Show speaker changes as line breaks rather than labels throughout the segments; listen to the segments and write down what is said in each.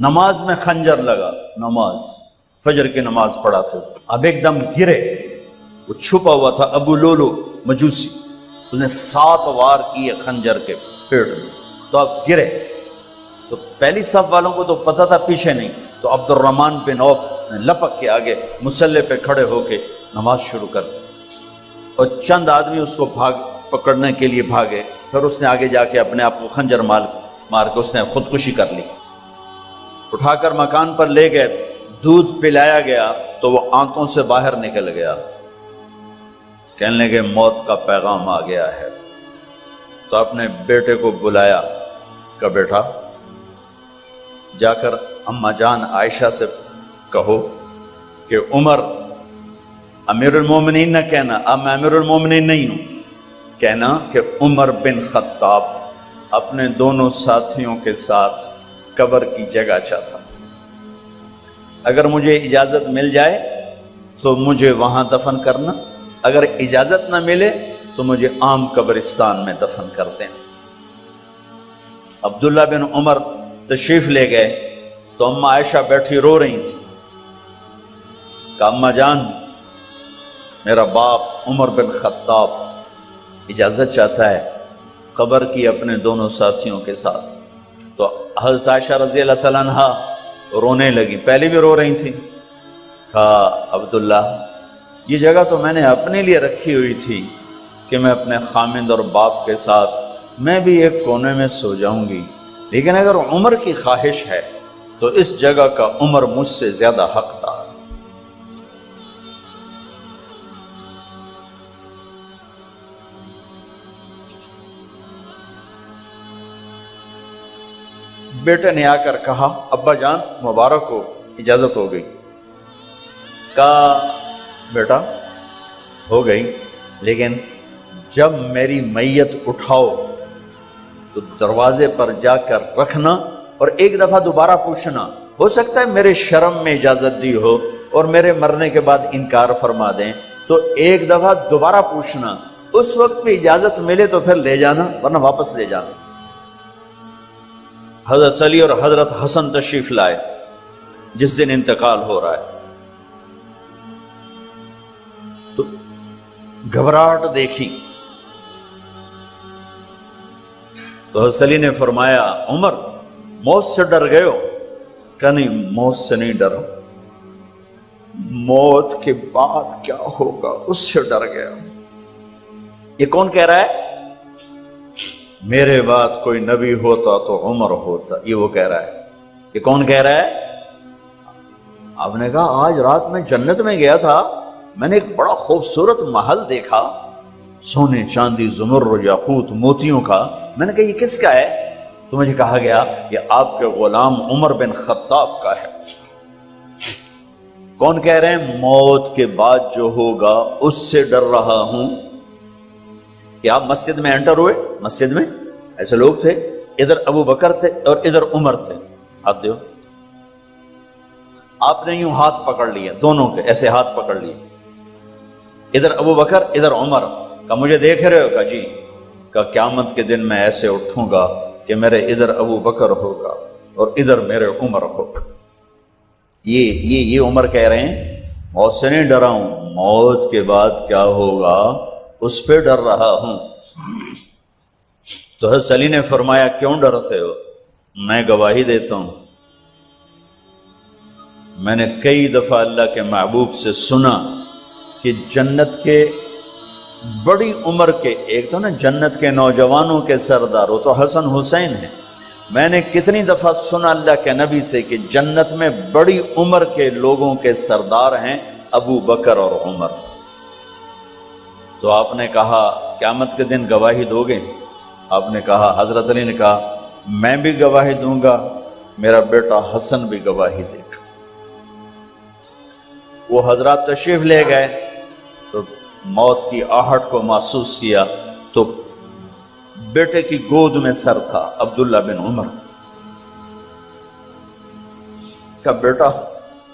نماز میں خنجر لگا، نماز فجر کی نماز پڑھا تھا، اب ایک دم گرے، وہ چھپا ہوا تھا ابو لولو مجوسی، اس نے 7 وار کیے خنجر کے پیٹ میں، تو اب گرے، تو پہلی صف والوں کو تو پتہ تھا، پیچھے نہیں، تو عبد الرحمن بن عوف نے لپک کے آگے مصلی پہ کھڑے ہو کے نماز شروع کر دی، اور چند آدمی اس کو پکڑنے کے لیے بھاگے، پھر اس نے آگے جا کے اپنے آپ کو خنجر مار کے اس نے خودکشی کر لی، اٹھا کر مکان پر لے گئے، دودھ پلایا گیا تو وہ آنتوں سے باہر نکل گیا، کہنے لگے موت کا پیغام آ گیا ہے، تو اپنے بیٹے کو بلایا، کہ بیٹا جا کر اماں جان عائشہ سے کہو کہ عمر امیر المومنین نہ کہنا، اب میں امیر المومنین نہیں ہوں، کہنا کہ عمر بن خطاب اپنے دونوں ساتھیوں کے ساتھ قبر کی جگہ چاہتا، اگر مجھے اجازت مل جائے تو مجھے وہاں دفن کرنا، اگر اجازت نہ ملے تو مجھے عام قبرستان میں دفن کر دینا۔ عبداللہ بن عمر تشریف لے گئے تو اماں عائشہ بیٹھی رو رہی تھی، کہ اماں جان میرا باپ عمر بن خطاب اجازت چاہتا ہے قبر کی اپنے دونوں ساتھیوں کے ساتھ، تو حضرت عائشہ رضی اللہ تعالیٰ عنہ رونے لگی، پہلے بھی رو رہی تھی، کہا عبداللہ یہ جگہ تو میں نے اپنے لیے رکھی ہوئی تھی کہ میں اپنے خامند اور باپ کے ساتھ میں بھی ایک کونے میں سو جاؤں گی، لیکن اگر عمر کی خواہش ہے تو اس جگہ کا عمر مجھ سے زیادہ حقدار۔ بیٹے نے آ کر کہا ابا جان مبارک ہو، اجازت ہو گئی، کہا بیٹا ہو گئی، لیکن جب میری میت اٹھاؤ تو دروازے پر جا کر رکھنا اور ایک دفعہ دوبارہ پوچھنا، ہو سکتا ہے میرے شرم میں اجازت دی ہو اور میرے مرنے کے بعد انکار فرما دیں، تو ایک دفعہ دوبارہ پوچھنا، اس وقت پہ اجازت ملے تو پھر لے جانا ورنہ واپس لے جانا۔ حضرت علی اور حضرت حسن تشریف لائے جس دن انتقال ہو رہا ہے، تو گھبراہٹ دیکھی تو حضرت علی نے فرمایا عمر موت سے ڈر گئے ہو؟ کہ نہیں موت سے نہیں ڈرا، موت کے بعد کیا ہوگا اس سے ڈر گیا۔ یہ کون کہہ رہا ہے؟ میرے بعد کوئی نبی ہوتا تو عمر ہوتا، یہ وہ کہہ رہا ہے۔ یہ کون کہہ رہا ہے؟ آپ نے کہا آج رات میں جنت میں گیا تھا، میں نے ایک بڑا خوبصورت محل دیکھا، سونے چاندی زمرد یاقوت موتیوں کا، میں نے کہا یہ کس کا ہے؟ تو مجھے کہا گیا یہ آپ کے غلام عمر بن خطاب کا ہے۔ کون کہہ رہے ہیں؟ موت کے بعد جو ہوگا اس سے ڈر رہا ہوں۔ کہ آپ مسجد میں انٹر ہوئے، مسجد میں ایسے لوگ تھے، ادھر ابو بکر تھے اور ادھر عمر تھے، ہاتھ دیو، آپ نے یوں ہاتھ پکڑ لیا، دونوں کے ایسے ہاتھ پکڑ لیے، ادھر ابو بکر ادھر عمر، کہ مجھے دیکھ رہے ہو؟ کہ جی، کہ قیامت کے دن میں ایسے اٹھوں گا کہ میرے ادھر ابو بکر ہوگا اور ادھر میرے عمر ہوگا۔ یہ عمر کہہ رہے ہیں موت سے نہیں ڈرا ہوں، موت کے بعد کیا ہوگا اس پہ ڈر رہا ہوں۔ تو حضرت علی نے فرمایا کیوں ڈرتے ہو؟ میں گواہی دیتا ہوں، میں نے کئی دفعہ اللہ کے محبوب سے سنا کہ جنت کے بڑی عمر کے، ایک تو نا جنت کے نوجوانوں کے سردار، وہ تو حسن حسین ہیں، میں نے کتنی دفعہ سنا اللہ کے نبی سے کہ جنت میں بڑی عمر کے لوگوں کے سردار ہیں ابو بکر اور عمر۔ تو آپ نے کہا قیامت کے دن گواہی دو گے؟ آپ نے کہا، حضرت علی نے کہا میں بھی گواہی دوں گا، میرا بیٹا حسن بھی گواہی دے گا۔ وہ حضرات تشریف لے گئے تو موت کی آہٹ کو محسوس کیا تو بیٹے کی گود میں سر تھا عبداللہ بن عمر کا، بیٹا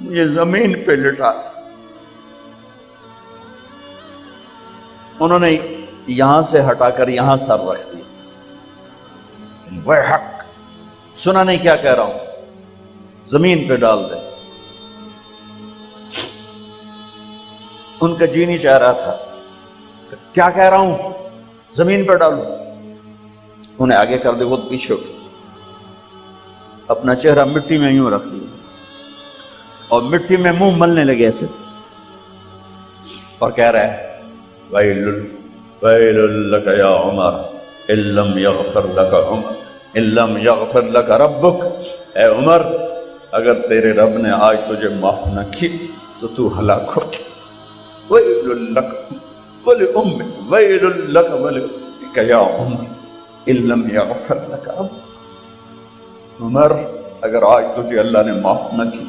مجھے زمین پہ لٹا۔ انہوں نے یہاں سے ہٹا کر یہاں سر رکھ دیا۔ وہ حق سنا نہیں کیا کہہ رہا ہوں؟ زمین پہ ڈال دیں۔ ان کا جی نہیں چاہ رہا تھا، کیا کہہ رہا ہوں، زمین پہ ڈالو۔ انہیں آگے کر دے، وہ پیچھے اٹھ، اپنا چہرہ مٹی میں یوں رکھ دیا اور مٹی میں منہ ملنے لگے ایسے، اور کہہ رہا ہے ویل ویل لک یا عمر ان لم یغفر لک عمر ان لم یغفر لک ربک، اے عمر اگر تیرے رب نے آج تجھے معاف نہ کی تو تو ہلاک ہو۔ ویل لک ولأمک ویل لک ولأمک یا عمر ان لم یغفر لک ربک، عمر اگر آج تجھے اللہ نے معاف نہ کی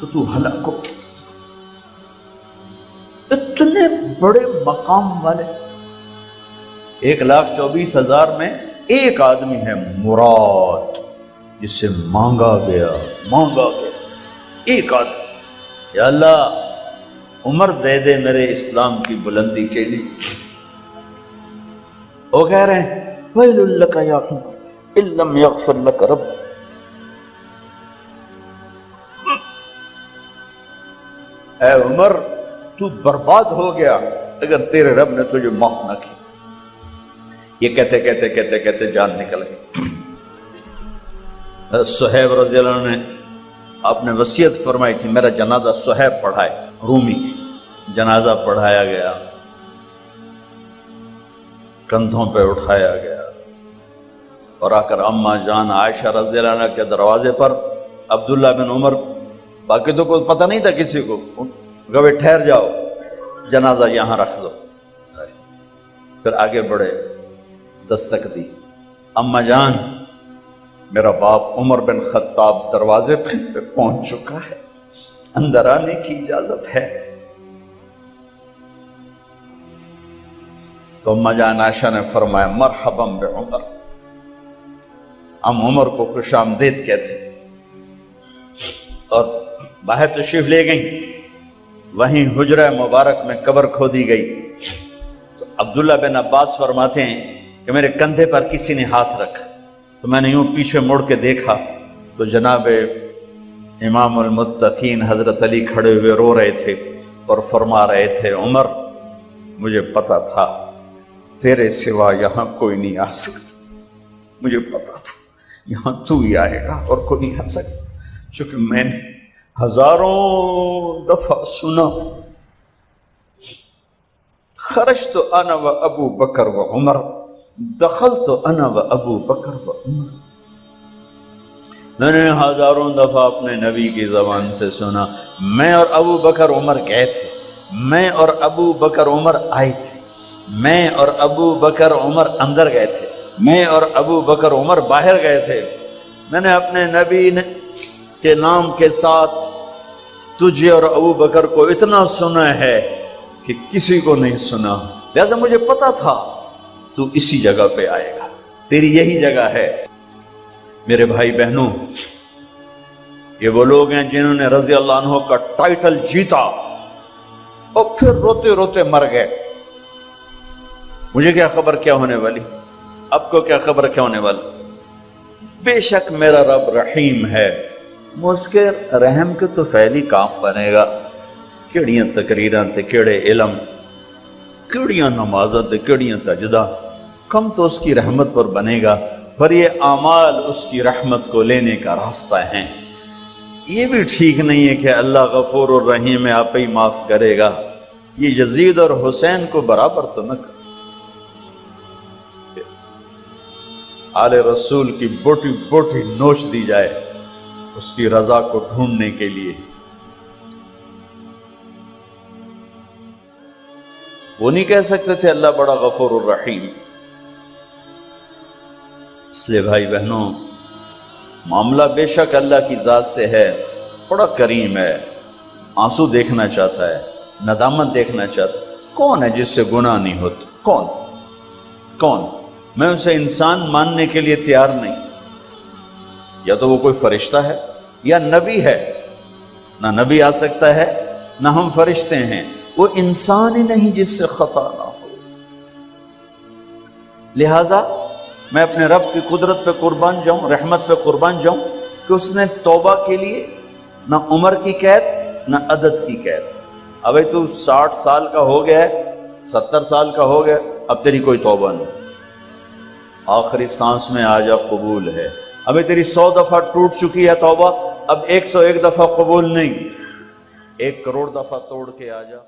تو تو ہلاک ہو۔ اتنے بڑے مقام والے 1,24,000 میں ایک آدمی ہے مراد، جسے مانگا گیا ایک آدمی، یا اللہ عمر دے دے میرے اسلام کی بلندی کے لیے۔ وہ کہہ رہے ہیں ویل لک یا عمر ان لم یغفر لک رب، اے عمر تو برباد ہو گیا اگر تیرے رب نے تجھے معاف نہ کی۔ یہ کہتے کہتے کہتے کہتے جان نکل گئی۔ صہیب رضی اللہ عنہ نے آپ نے وصیت فرمائی تھی میرا جنازہ صہیب پڑھائے، رومی جنازہ پڑھایا گیا، کندھوں پہ اٹھایا گیا، اور آ کر اماں جان عائشہ رضی اللہ عنہ کے دروازے پر عبداللہ بن عمر، باقی تو کوئی پتہ نہیں تھا کسی کو، گوے ٹھہر جاؤ جنازہ یہاں رکھ دو۔ پھر آگے بڑھے، دستک دی، اماں جان میرا باپ عمر بن خطاب دروازے پہ پہنچ چکا ہے، اندر آنے کی اجازت ہے۔ تو اماں جان عائشہ نے فرمایا مرحبا بعمر، ہم عمر کو خوش آمدید کہتے، اور باہر تشریف لے گئیں۔ وہیں حجرہ مبارک میں قبر کھودی گئی تو عبداللہ بن عباس فرماتے ہیں کہ میرے کندھے پر کسی نے ہاتھ رکھا، تو میں نے یوں پیچھے مڑ کے دیکھا تو جناب امام المتقین حضرت علی کھڑے ہوئے رو رہے تھے اور فرما رہے تھے عمر مجھے پتا تھا تیرے سوا یہاں کوئی نہیں آ سکتا، مجھے پتا تھا یہاں تو ہی آئے گا اور کوئی نہیں آ سکتا، چونکہ میں نے ہزاروں دفعہ سنا خرجت انا و ابو بکر و عمر دخلت انا و ابو بکر و عمر، میں نے ہزاروں دفعہ اپنے نبی کی زبان سے سنا میں اور ابو بکر عمر گئے تھے، میں اور ابو بکر عمر آئے تھے، میں اور ابو بکر عمر اندر گئے تھے، میں اور ابو بکر عمر باہر گئے تھے، میں نے اپنے نبی کے نام کے ساتھ تجھے اور ابو بکر کو اتنا سنا ہے کہ کسی کو نہیں سنا، لہذا مجھے پتا تھا تو اسی جگہ پہ آئے گا، تیری یہی جگہ ہے۔ میرے بھائی بہنوں، یہ وہ لوگ ہیں جنہوں نے رضی اللہ عنہ کا ٹائٹل جیتا اور پھر روتے روتے مر گئے۔ مجھے کیا خبر کیا ہونے والی، اب کو کیا خبر کیا ہونے والی، بے شک میرا رب رحیم ہے، اس کے رحم کے تو فعلی کام بنے گا، کیڑیاں تقریراں تے کیڑے علم، کیڑیاں نمازاں تے کیڑیاں تجدہ، کم تو اس کی رحمت پر بنے گا، پر یہ اعمال اس کی رحمت کو لینے کا راستہ ہیں۔ یہ بھی ٹھیک نہیں ہے کہ اللہ غفور الرحیم ہے آپ ہی معاف کرے گا، یہ یزید اور حسین کو برابر تو نہ کر، آل رسول کی بوٹی بوٹی نوچ دی جائے اس کی رضا کو ڈھونڈنے کے لیے۔ وہ نہیں کہہ سکتے تھے اللہ بڑا غفور الرحیم۔ اس لیے بھائی بہنوں، معاملہ بے شک اللہ کی ذات سے ہے، بڑا کریم ہے، آنسو دیکھنا چاہتا ہے، ندامت دیکھنا چاہتا ہے۔ کون ہے جس سے گناہ نہیں ہوتا؟ کون؟ میں اسے انسان ماننے کے لیے تیار نہیں، یا تو وہ کوئی فرشتہ ہے یا نبی ہے، نہ نبی آ سکتا ہے نہ ہم فرشتے ہیں، وہ انسان ہی نہیں جس سے خطا نہ ہو۔ لہٰذا میں اپنے رب کی قدرت پہ قربان جاؤں، رحمت پہ قربان جاؤں کہ اس نے توبہ کے لیے نہ عمر کی قید نہ عدد کی قید. ابھی تو 60 سال کا ہو گیا ہے، 70 سال کا ہو گیا، اب تیری کوئی توبہ نہیں، آخری سانس میں آ جا، قبول ہے. ابھی تیری 100 دفعہ ٹوٹ چکی ہے توبہ، اب 101 دفعہ قبول نہیں، 1 کروڑ دفعہ توڑ کے آ جا.